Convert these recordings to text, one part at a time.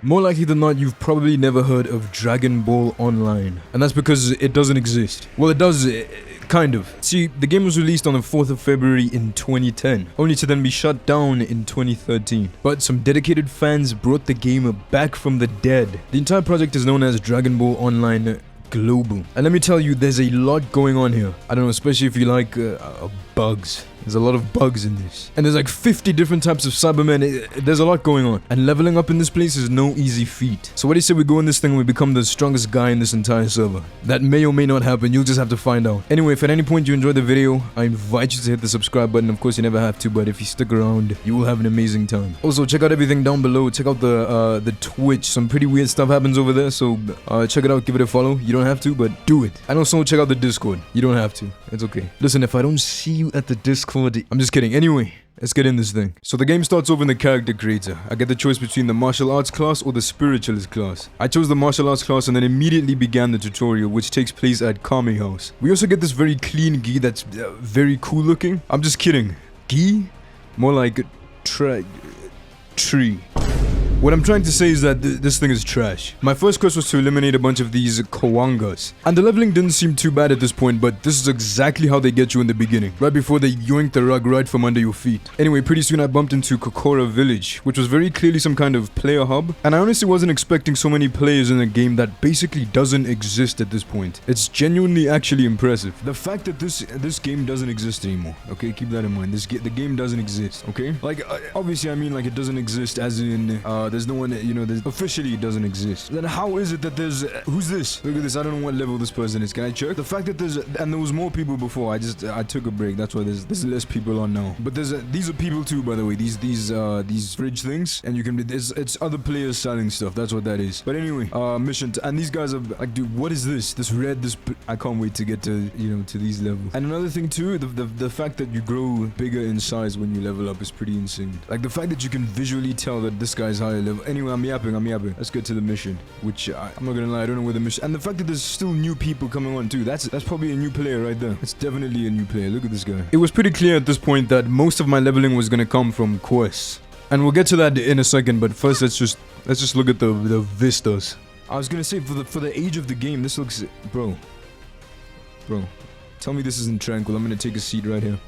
More likely than not, you've probably never heard of Dragon Ball Online. And that's because it doesn't exist. Well, it does, kind of. See, the game was released on the 4th of February in 2010, only to then be shut down in 2013. But some dedicated fans brought the game back from the dead. The entire project is known as Dragon Ball Online Global. And let me tell you, there's a lot going on here. I don't know, especially if you like bugs. There's a lot of bugs in this. And there's like 50 different types of Cybermen. There's a lot going on. And leveling up in this place is no easy feat. So what do you say we go in this thing and we become the strongest guy in this entire server? That may or may not happen. You'll just have to find out. Anyway, if at any point you enjoyed the video, I invite you to hit the subscribe button. Of course, you never have to, but if you stick around, you will have an amazing time. Also, check out everything down below. Check out the Twitch. Some pretty weird stuff happens over there. So check it out. Give it a follow. You don't have to, but do it. And also check out the Discord. You don't have to. It's okay. Listen, if I don't see you at the Discord, I'm just kidding. Anyway, let's get in this thing. So the game starts off in the character creator. I get the choice between the martial arts class or the spiritualist class. I chose the martial arts class and then immediately began the tutorial, which takes place at Kame House. We also get this very clean gi that's very cool looking. I'm just kidding. Gi? More like tree. What I'm trying to say is that this thing is trash. My first quest was to eliminate a bunch of these Kawangas. And the leveling didn't seem too bad at this point, but this is exactly how they get you in the beginning. Right before they yoink the rug right from under your feet. Anyway, pretty soon I bumped into Kokora Village, which was very clearly some kind of player hub. And I honestly wasn't expecting so many players in a game that basically doesn't exist at this point. It's genuinely actually impressive. The fact that this game doesn't exist anymore, okay? Keep that in mind. The game doesn't exist, okay? Like, obviously I mean like it doesn't exist as in, there's no one, you know, officially it doesn't exist. Then how is it that there's, who's this? Look at this, I don't know what level this person is. Can I check? The fact that and there was more people before, I took a break, that's why there's less people on now. But these are people too, by the way, these fridge things, and you can, it's other players selling stuff, that's what that is. But anyway, mission, and these guys are, like, dude, what is this? I can't wait to get to, you know, to these levels. And another thing too, the fact that you grow bigger in size when you level up is pretty insane. Like, the fact that you can visually tell that this guy's higher level. Anyway, I'm yapping. Let's get to the mission, which I'm not gonna lie, I don't know where the mission, and the fact that there's still new people coming on too, that's probably a new player right there. It's definitely a new player. Look at this guy. It was pretty clear at this point that most of my leveling was gonna come from quests, and we'll get to that in a second, but first let's just look at the vistas. I was gonna say, for the age of the game, this looks, bro, tell me this isn't tranquil. I'm gonna take a seat right here.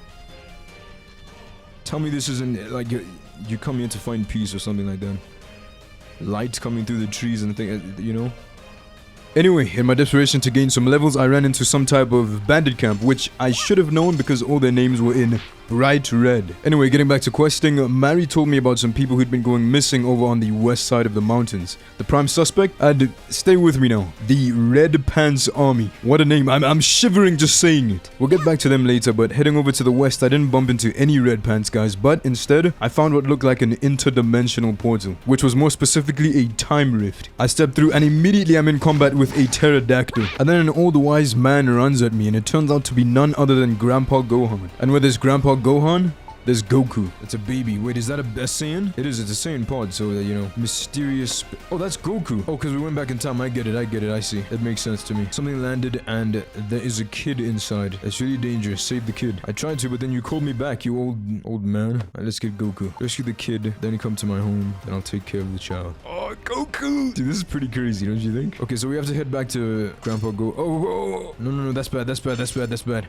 Tell me this isn't like you come here to find peace or something like that. Lights coming through the trees and things, you know? Anyway, in my desperation to gain some levels, I ran into some type of bandit camp, which I should have known because all their names were in bright red. Anyway, getting back to questing, Mary told me about some people who'd been going missing over on the west side of the mountains. The prime suspect, and stay with me now, the Red Pants Army. What a name, I'm shivering just saying it. We'll get back to them later, but heading over to the west, I didn't bump into any Red Pants guys, but instead, I found what looked like an interdimensional portal, which was more specifically a time rift. I stepped through and immediately I'm in combat with a pterodactyl. And then an old wise man runs at me, and it turns out to be none other than Grandpa Gohan. And where there's Grandpa Gohan, there's Goku. It's a baby. Wait, is that a Saiyan? It is, it's a Saiyan pod, so you know, mysterious. Oh, that's Goku. Oh, because we went back in time. I get it, I see. It makes sense to me. Something landed and there is a kid inside. It's really dangerous. Save the kid. I tried to, but then you called me back, you old man. Alright, let's get Goku. Rescue the kid, then you come to my home, then I'll take care of the child. Oh, Goku! Dude, this is pretty crazy, don't you think? Okay, so we have to head back to Grandpa Go. Oh, no, that's bad.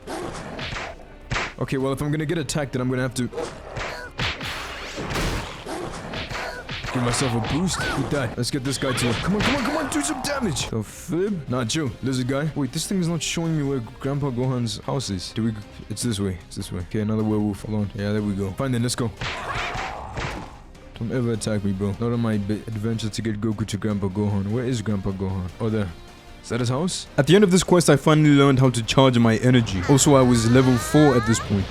Okay, well, if I'm gonna get attacked, then I'm gonna have to give myself a boost. Who died? Let's get this guy too. Come on, do some damage. The fib? Nah, chill. Lizard guy. Wait, this thing is not showing me where Grandpa Gohan's house is. It's this way. Okay, another werewolf. Hold on. Yeah, there we go. Fine then, let's go. Don't ever attack me, bro. Not on my adventure to get Goku to Grandpa Gohan. Where is Grandpa Gohan? Oh, there. Is that his house? At the end of this quest, I finally learned how to charge my energy. Also, I was level 4 at this point.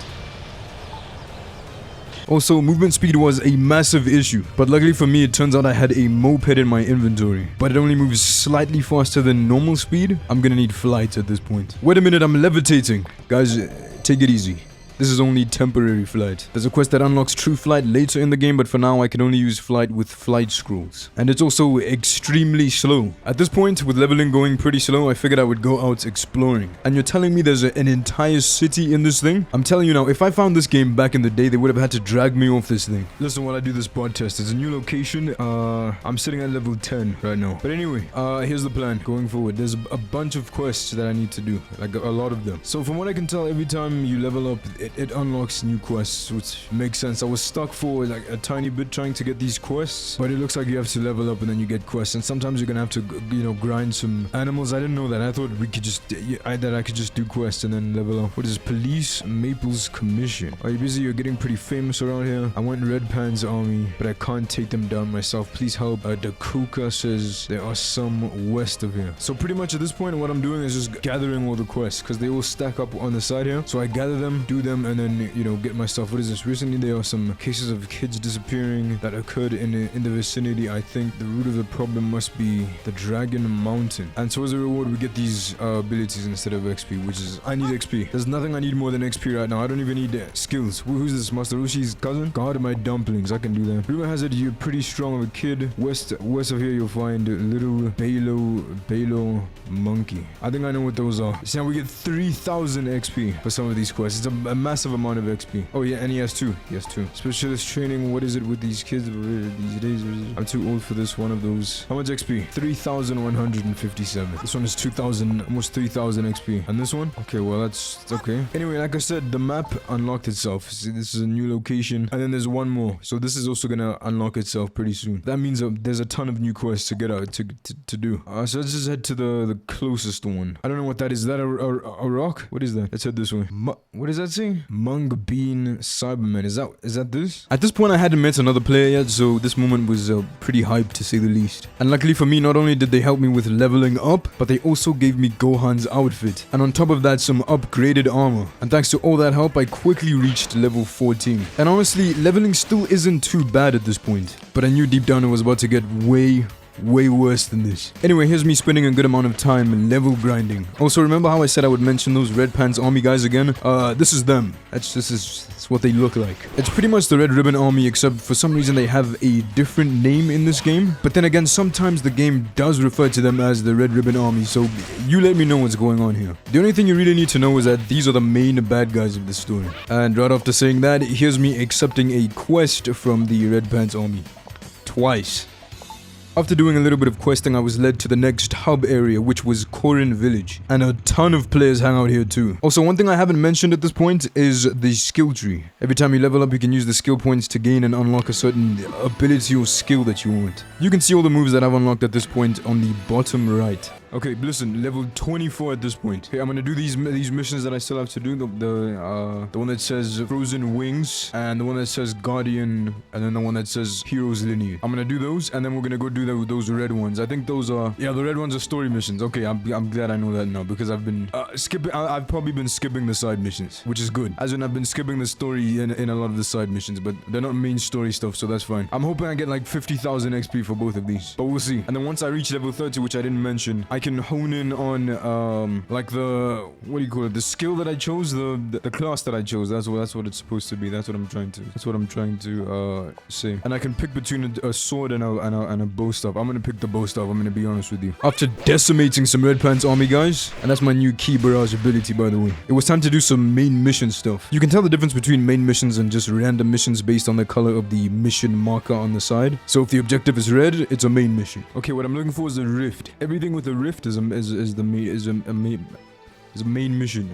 Also, movement speed was a massive issue, but luckily for me, it turns out I had a moped in my inventory, but it only moves slightly faster than normal speed. I'm gonna need flight at this point. Wait a minute, I'm levitating. Guys, take it easy. This is only temporary flight. There's a quest that unlocks true flight later in the game, but for now I can only use flight with flight scrolls. And it's also extremely slow. At this point, with leveling going pretty slow, I figured I would go out exploring. And you're telling me there's an entire city in this thing? I'm telling you now, if I found this game back in the day, they would have had to drag me off this thing. Listen, while I do this pod test, it's a new location. I'm sitting at level 10 right now. But anyway, here's the plan going forward. There's a bunch of quests that I need to do, like a lot of them. So from what I can tell, every time you level up, it unlocks new quests, which makes sense. I was stuck for like a tiny bit trying to get these quests, but it looks like you have to level up and then you get quests, and sometimes you're gonna have to, you know, grind some animals. I didn't know that. I thought we could just, that I could just do quests and then level up. What is this? Police Maples Commission. Are you busy? You're getting pretty famous around here. I want Red Pan's army, but I can't take them down myself. Please help. Dakuka says there are some west of here. So pretty much at this point, what I'm doing is just gathering all the quests, because they all stack up on the side here. So I gather them, do them, and then, you know, get my stuff. What is this? Recently, there are some cases of kids disappearing that occurred in the vicinity. I think the root of the problem must be the Dragon Mountain. And so as a reward, we get these abilities instead of XP, which is, I need XP. There's nothing I need more than XP right now. I don't even need skills. Who's this? Master Roshi's cousin? God, my dumplings. I can do that. Rumor has it you're pretty strong of a kid. West of here, you'll find little Balo monkey. I think I know what those are. See, now we get 3,000 XP for some of these quests. It's a massive amount of XP. Oh yeah, and he has two. He has two. Specialist training. What is it with these kids these days? I'm too old for this one of those. How much XP? 3,157. This one is 2,000, almost 3,000 XP. And this one? Okay, well that's okay. Anyway, like I said, the map unlocked itself. See, this is a new location, and then there's one more. So this is also gonna unlock itself pretty soon. That means there's a ton of new quests to get out to do. So let's just head to the closest one. I don't know what that is. Is that a rock? What is that? Let's head this way. What does that say? Mung Bean Cyberman. Is that this? At this point, I hadn't met another player yet, so this moment was pretty hyped to say the least. And luckily for me, not only did they help me with leveling up, but they also gave me Gohan's outfit. And on top of that, some upgraded armor. And thanks to all that help, I quickly reached level 14. And honestly, leveling still isn't too bad at this point. But I knew deep down it was about to get way worse than this. Anyway, here's me spending a good amount of time level grinding. Also, remember how I said I would mention those Red Pants army guys again? This is them. This is what they look like. It's pretty much the Red Ribbon army, except for some reason they have a different name in this game. But then again, sometimes the game does refer to them as the Red Ribbon army, so you let me know what's going on here. The only thing you really need to know is that these are the main bad guys of the story. And right after saying that, here's me accepting a quest from the Red Pants army. Twice. After doing a little bit of questing, I was led to the next hub area, which was Korin Village. And a ton of players hang out here too. Also, one thing I haven't mentioned at this point is the skill tree. Every time you level up, you can use the skill points to gain and unlock a certain ability or skill that you want. You can see all the moves that I've unlocked at this point on the bottom right. Okay, listen, level 24 at this point. Okay, I'm gonna do these missions that I still have to do. The one that says Frozen Wings, and the one that says Guardian, and then the one that says Heroes Lineage. I'm gonna do those, and then we're gonna go do those red ones. I think those are, yeah, the red ones are story missions. Okay, I'm glad I know that now, because I've been skipping. I've probably been skipping the side missions, which is good. As in, I've been skipping the story in a lot of the side missions, but they're not main story stuff, so that's fine. I'm hoping I get like 50,000 XP for both of these, but we'll see. And then once I reach level 30, which I didn't mention, I can hone in on like the, what do you call it, the skill that I chose, the class that I chose. That's what it's supposed to be. That's what I'm trying to say. And I can pick between a sword and a bow staff. I'm gonna pick the bow staff, I'm gonna be honest with you. After decimating some Red Pants army guys, and that's my new key barrage ability, by the way, it was time to do some main mission stuff. You can tell the difference between main missions and just random missions based on the color of the mission marker on the side. So if the objective is red, it's a main mission. Okay, what I'm looking for is a rift. Everything with a rift is a main mission.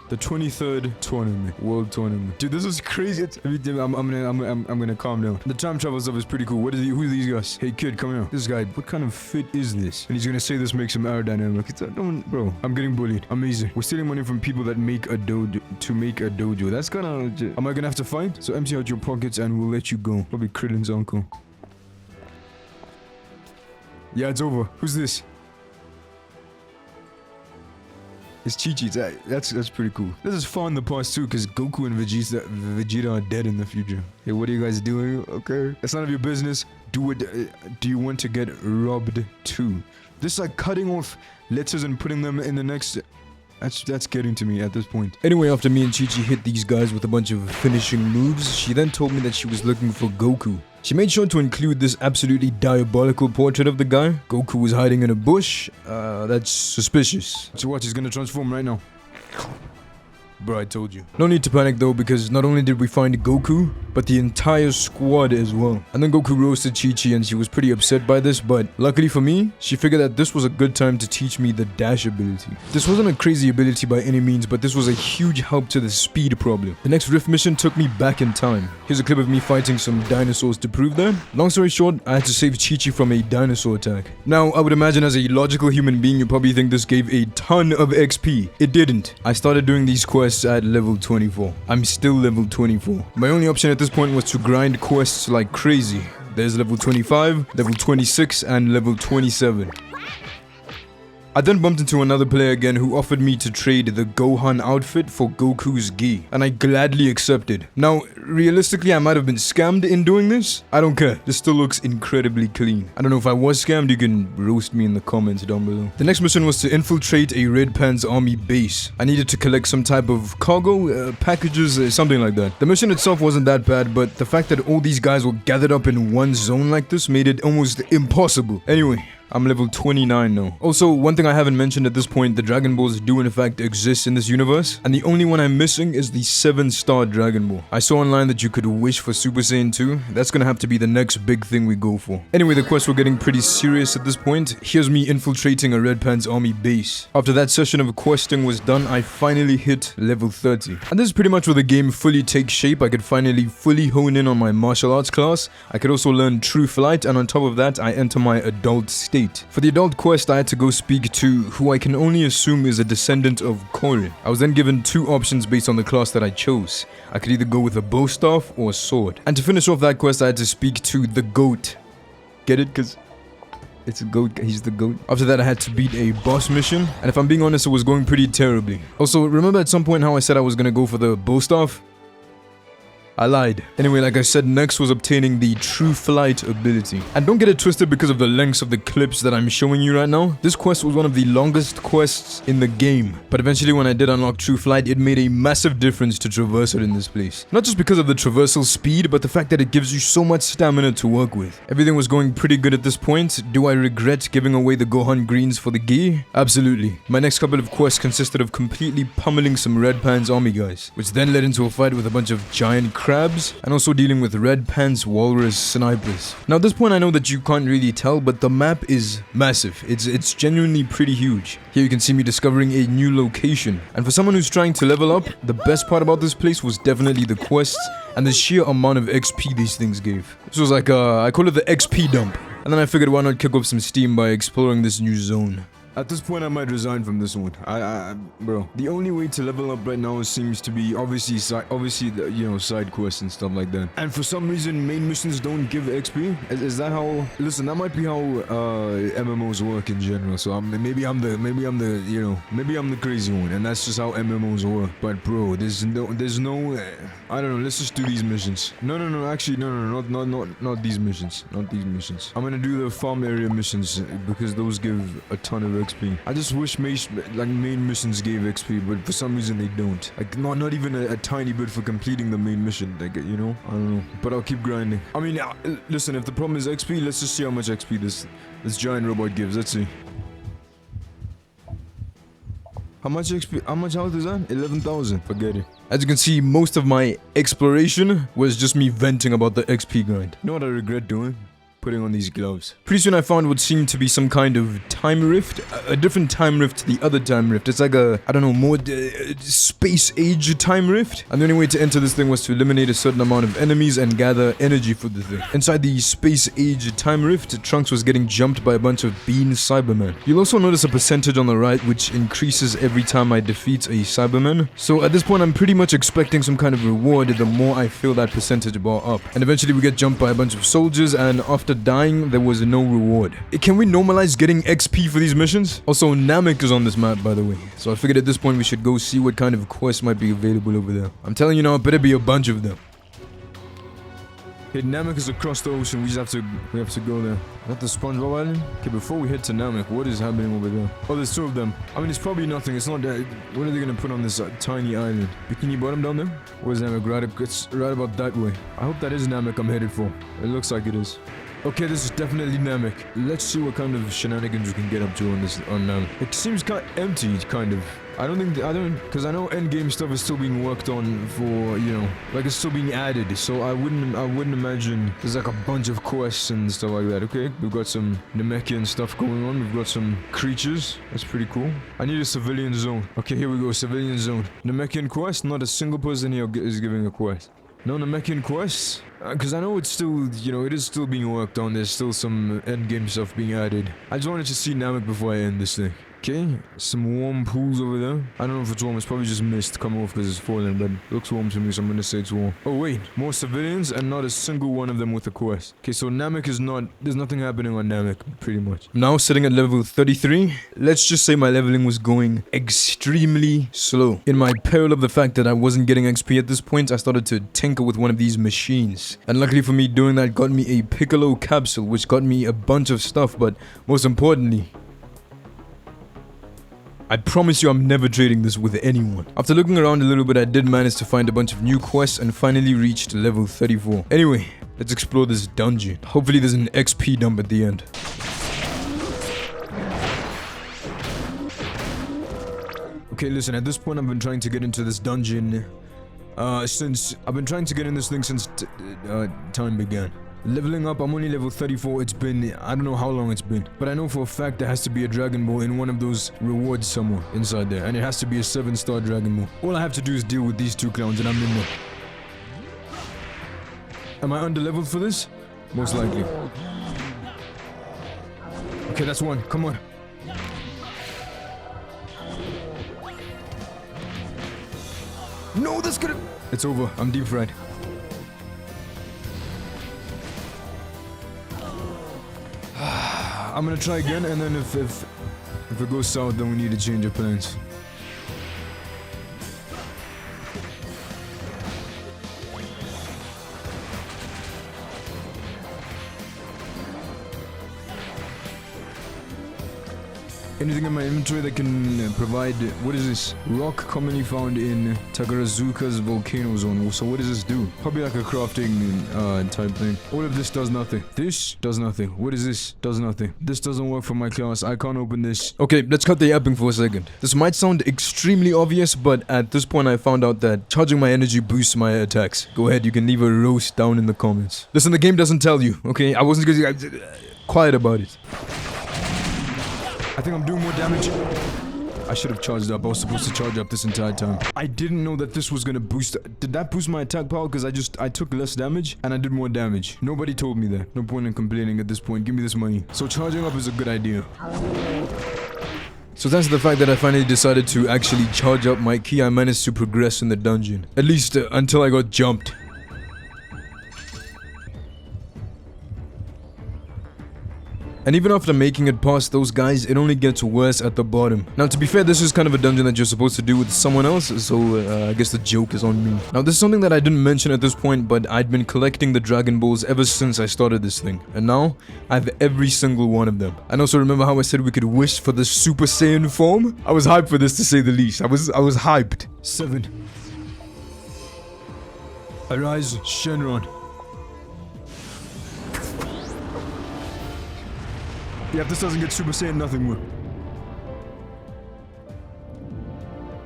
The 23rd tournament, world tournament. Dude, this is crazy. I'm gonna calm down. The time travel stuff is pretty cool. Who are these guys? Hey kid, come here. This guy, what kind of fit is this? And he's gonna say this makes him aerodynamic. Bro, I'm getting bullied. Amazing. We're stealing money from people that make a dojo to make a dojo. That's kind of legit. Am I gonna have to fight? So empty out your pockets and we'll let you go. Probably Krillin's uncle. Yeah, it's over. Who's this? It's Chi-Chi. That's pretty cool. This is far in the past too, because Goku and Vegeta are dead in the future. Hey, what are you guys doing? Okay, that's none of your business. Do you want to get robbed too? This is like cutting off letters and putting them in the next. That's getting to me at this point. Anyway, after me and Chi-Chi hit these guys with a bunch of finishing moves, she then told me that she was looking for Goku. She made sure to include this absolutely diabolical portrait of the guy. Goku was hiding in a bush. That's suspicious. So watch, he's gonna transform right now. Bro, I told you. No need to panic though, because not only did we find Goku, but the entire squad as well. And then Goku roasted Chi-Chi and she was pretty upset by this, but luckily for me, she figured that this was a good time to teach me the dash ability. This wasn't a crazy ability by any means, but this was a huge help to the speed problem. The next rift mission took me back in time. Here's a clip of me fighting some dinosaurs to prove that. Long story short, I had to save Chi-Chi from a dinosaur attack. Now, I would imagine as a logical human being, you probably think this gave a ton of XP. It didn't. I started doing these quests at level 24. I'm still level 24. My only option at this point was to grind quests like crazy. There's level 25, level 26, and level 27. I then bumped into another player again who offered me to trade the Gohan outfit for Goku's gi, and I gladly accepted. Now, realistically, I might have been scammed in doing this. I don't care. This still looks incredibly clean. I don't know if I was scammed, you can roast me in the comments down below. The next mission was to infiltrate a Red Pan's army base. I needed to collect some type of cargo, packages, something like that. The mission itself wasn't that bad, but the fact that all these guys were gathered up in one zone like this made it almost impossible. Anyway, I'm level 29 now. Also, one thing I haven't mentioned at this point, the Dragon Balls do in fact exist in this universe, and the only one I'm missing is the 7-star Dragon Ball. I saw online that you could wish for Super Saiyan 2. That's gonna have to be the next big thing we go for. Anyway, the quests were getting pretty serious at this point. Here's me infiltrating a Red Pan's army base. After that session of questing was done, I finally hit level 30. And this is pretty much where the game fully takes shape. I could finally fully hone in on my martial arts class. I could also learn true flight, and on top of that, I enter my adult state. For the adult quest, I had to go speak to who I can only assume is a descendant of Korin. I was then given two options based on the class that I chose. I could either go with a bow staff or a sword. And to finish off that quest, I had to speak to the goat. Get it? Because it's a goat, he's the goat. After that, I had to beat a boss mission, and if I'm being honest, it was going pretty terribly. Also, remember at some point how I said I was gonna go for the bow staff? I lied. Anyway, like I said, next was obtaining the True Flight ability. And don't get it twisted because of the lengths of the clips that I'm showing you right now. This quest was one of the longest quests in the game. But eventually when I did unlock True Flight, it made a massive difference to traversal in this place. Not just because of the traversal speed, but the fact that it gives you so much stamina to work with. Everything was going pretty good at this point. Do I regret giving away the Gohan greens for the gi? Absolutely. My next couple of quests consisted of completely pummeling some Red Pan's army guys, which then led into a fight with a bunch of giant crabs, and also dealing with Red Pan's walrus snipers. Now at this point I know that you can't really tell, but the map is massive. It's genuinely pretty huge. Here you can see me discovering a new location, and for someone who's trying to level up, the best part about this place was definitely the quests and the sheer amount of XP these things gave. This was like I call it the XP dump, and then I figured why not kick off some steam by exploring this new zone. At this point, I might resign from this one. Bro, the only way to level up right now seems to be obviously side quests and stuff like that. And for some reason, main missions don't give XP. Is that how? Listen, that might be how MMOs work in general. So maybe I'm the crazy one, and that's just how MMOs work. But bro, there's no. I don't know. Let's just do these missions. No. Actually, no. Not these missions. Not these missions. I'm gonna do the farm area missions because those give a ton of XP. I just wish main missions gave XP, but for some reason they don't. Like not even a tiny bit for completing the main mission. Like, you know, I don't know. But I'll keep grinding. I mean, listen, if the problem is XP, let's just see how much XP this giant robot gives. Let's see. How much XP? How much health is that? 11,000. Forget it. As you can see, most of my exploration was just me venting about the XP grind. You know what I regret doing? Putting on these gloves. Pretty soon I found what seemed to be some kind of time rift, a different time rift to the other time rift. It's like a, I don't know, more space age time rift. And the only way to enter this thing was to eliminate a certain amount of enemies and gather energy for the thing. Inside the space age time rift, Trunks was getting jumped by a bunch of bean Cybermen. You'll also notice a percentage on the right which increases every time I defeat a Cyberman. So at this point I'm pretty much expecting some kind of reward the more I fill that percentage bar up. And eventually we get jumped by a bunch of soldiers, and after dying, there was no reward. Can we normalize getting XP for these missions? Also, Namk is on this map, by the way. So I figured at this point we should go see what kind of quests might be available over there. I'm telling you now, it better be a bunch of them. Hey, Namk is across the ocean. We have to go there. Is that the SpongeBob Island? Okay, before we head to Namk, what is happening over there? Oh, there's 2 of them. I mean, it's probably nothing. It's not that. What are they gonna put on this tiny island? Bikini Bottom down there? Where's Namk? It's right about that way. I hope that is Namk I'm headed for. It looks like it is. Okay, this is definitely Namk. Let's see what kind of shenanigans we can get up to on Namk. It seems kind of empty, kind of. Because I know endgame stuff is still being worked on for, you know, like it's still being added. So I wouldn't imagine there's like a bunch of quests and stuff like that. Okay, we've got some Namekian stuff going on. We've got some creatures. That's pretty cool. I need a civilian zone. Okay, here we go, civilian zone. Namekian quest. Not a single person here is giving a quest. No Namekian quests? Because I know it's still, you know, it is still being worked on. There's still some endgame stuff being added. I just wanted to see Namk before I end this thing. Okay, some warm pools over there. I don't know if it's warm, it's probably just mist come off because it's falling, but it looks warm to me, so I'm gonna say it's warm. Oh wait, more civilians and not a single one of them with a quest. Okay, so Namk is not, there's nothing happening on Namk, pretty much. Now sitting at level 33, let's just say my leveling was going extremely slow. In my peril of the fact that I wasn't getting XP at this point, I started to tinker with one of these machines. And luckily for me, doing that got me a Piccolo capsule, which got me a bunch of stuff, but most importantly, I promise you I'm never trading this with anyone. After looking around a little bit, I did manage to find a bunch of new quests and finally reached level 34. Anyway, let's explore this dungeon. Hopefully there's an XP dump at the end. Okay, listen, at this point I've been trying to get into this dungeon since time began. Leveling up, I'm only level 34, it's been, I don't know how long it's been. But I know for a fact there has to be a Dragon Ball in one of those rewards somewhere inside there. And it has to be a 7-star Dragon Ball. All I have to do is deal with these 2 clowns and I'm in there. Am I under-leveled for this? Most likely. Okay, that's one, come on. No, that's gonna... It's over, I'm deep fried. I'm gonna try again, and then if it goes south, then we need to change our plans. Anything in my inventory that can provide... What is this? Rock commonly found in Takarazuka's volcano zone. So what does this do? Probably like a crafting type thing. All of this does nothing. This does nothing. What is this? Does nothing. This doesn't work for my class. I can't open this. Okay, let's cut the yapping for a second. This might sound extremely obvious, but at this point I found out that charging my energy boosts my attacks. Go ahead, you can leave a roast down in the comments. Listen, the game doesn't tell you, okay? I wasn't gonna... Quiet about it. I think I'm doing more damage. I should have charged up. I was supposed to charge up this entire time. I didn't know that this was gonna boost... Did that boost my attack power? Because I took less damage and I did more damage. Nobody told me that. No point in complaining at this point. Give me this money. So charging up is a good idea. So thanks to the fact that I finally decided to actually charge up my key, I managed to progress in the dungeon. At least until I got jumped. And even after making it past those guys, it only gets worse at the bottom. Now, to be fair, this is kind of a dungeon that you're supposed to do with someone else, so I guess the joke is on me. Now, this is something that I didn't mention at this point, but I'd been collecting the Dragon Balls ever since I started this thing. And now, I have every single one of them. And also, remember how I said we could wish for the Super Saiyan form? I was hyped for this, to say the least. I was hyped. 7. Arise, Shenron. Yeah, if this doesn't get Super Saiyan, nothing will.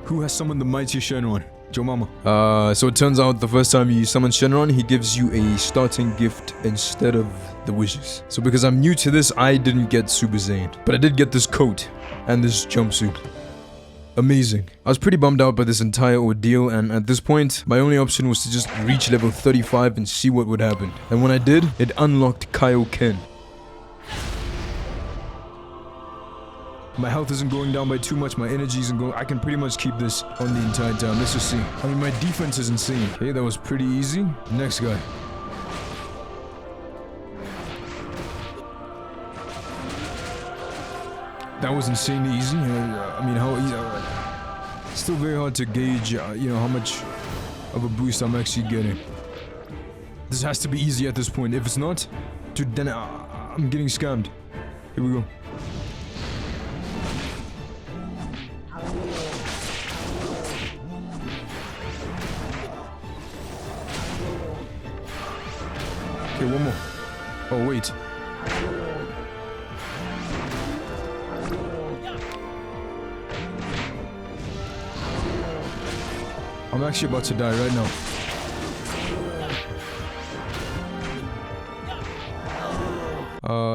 Who has summoned the mighty Shenron? Joe Mama. So it turns out the first time you summon Shenron, he gives you a starting gift instead of the wishes. So because I'm new to this, I didn't get Super Saiyan. But I did get this coat and this jumpsuit. Amazing. I was pretty bummed out by this entire ordeal, and at this point, my only option was to just reach level 35 and see what would happen. And when I did, it unlocked Kaioken. My health isn't going down by too much, my energy isn't going... I can pretty much keep this on the entire time. Let's just see. I mean, my defense is insane. Okay, that was pretty easy. Next guy. That was insanely easy. I mean, how easy... It's still very hard to gauge, you know, how much of a boost I'm actually getting. This has to be easy at this point. If it's not, dude, then I'm getting scammed. Here we go. Okay, one more. Oh, wait. I'm actually about to die right now.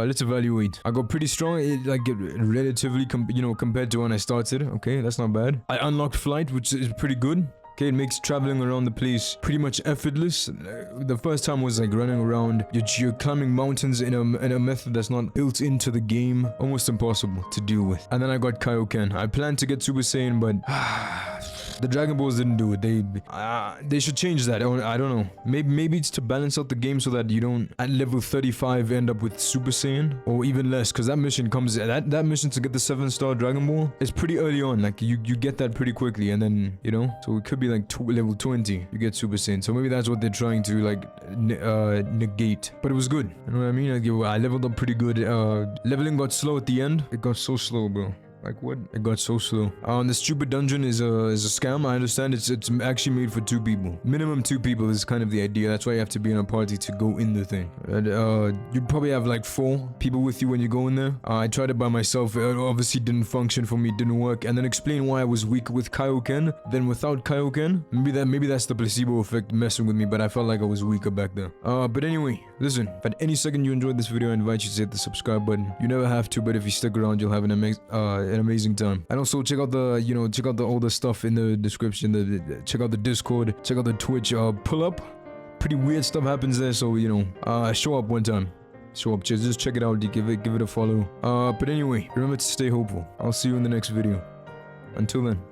Let's evaluate. I got pretty strong, relatively, compared to when I started. Okay, that's not bad. I unlocked flight, which is pretty good. Okay, it makes traveling around the place pretty much effortless. The first time was like running around. You're climbing mountains in a method that's not built into the game. Almost impossible to deal with. And then I got Kaioken. I planned to get Super Saiyan, but the Dragon Balls didn't do it. They should change that. I don't know. Maybe it's to balance out the game so that you don't at level 35 end up with Super Saiyan or even less. Because that mission comes that mission to get the 7-star Dragon Ball is pretty early on. Like you get that pretty quickly, and then so it could be like level 20 you get Super Saiyan. So maybe that's what they're trying to like negate. But it was good. You know what I mean? Like I leveled up pretty good. Leveling got slow at the end. It got so slow, bro. Like what? It got so slow. The stupid dungeon is a scam. I understand it's actually made for 2 people. Minimum 2 people is kind of the idea. That's why you have to be in a party to go in the thing. And you'd probably have like 4 people with you when you go in there. I tried it by myself. It obviously didn't function for me. It didn't work. And then explain why I was weak with Kaioken than without Kaioken. Maybe that's the placebo effect messing with me. But I felt like I was weaker back there. But anyway, listen. If at any second you enjoyed this video, I invite you to hit the subscribe button. You never have to, but if you stick around, you'll have an amazing time. And also check out the all the stuff in the description. Check out the Discord, check out the Twitch. Pull up, pretty weird stuff happens there. So show up one time. Show up, just check it out. Give it a follow. But anyway, remember to stay hopeful. I'll see you in the next video. Until then.